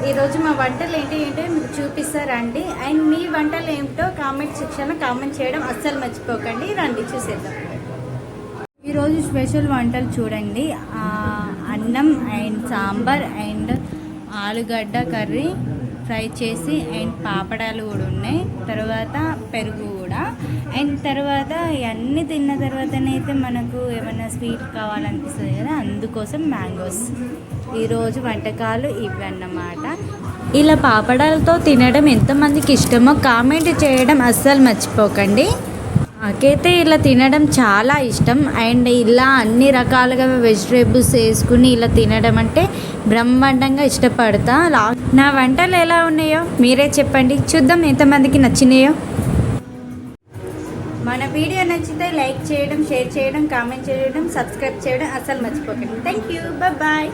ఈరోజు మా వంటలు ఏంటో మీకు చూపిస్తారండి. అండ్ మీ వంటలు ఏమిటో కామెంట్ సెక్షన్లో కామెంట్ చేయడం అస్సలు మర్చిపోకండి. రండి చూసేద్దాం. ఈరోజు స్పెషల్ వంటలు చూడండి. అన్నం అండ్ సాంబార్ అండ్ ఆలుగడ్డ కర్రీ ఫ్రై చేసి అండ్ పాపడాలు కూడా ఉన్నాయి, తర్వాత పెరుగు కూడా. అండ్ తర్వాత ఇవన్నీ తిన్న తర్వాతనైతే మనకు ఏమైనా స్వీట్ కావాలనిపిస్తుంది కదా, అందుకోసం మ్యాంగోస్. ఈరోజు వంటకాలు ఇవన్నమాట. ఇలా పాపడాలతో తినడం ఎంతమందికి ఇష్టమో కామెంట్ చేయడం అస్సలు మర్చిపోకండి. నాకైతే ఇలా తినడం చాలా ఇష్టం. అండ్ ఇలా అన్ని రకాలుగా వెజిటేబుల్స్ వేసుకుని ఇలా తినడం అంటే బ్రహ్మాండంగా ఇష్టపడతా. నా వంటలు ఎలా ఉన్నాయో మీరే చెప్పండి, చూద్దాం ఎంతమందికి నచ్చినాయో. మన వీడియో నచ్చితే లైక్ చేయడం, షేర్ చేయడం, కామెంట్ చేయడం, సబ్స్క్రైబ్ చేయడం అస్సలు మర్చిపోకండి. Thank you, bye.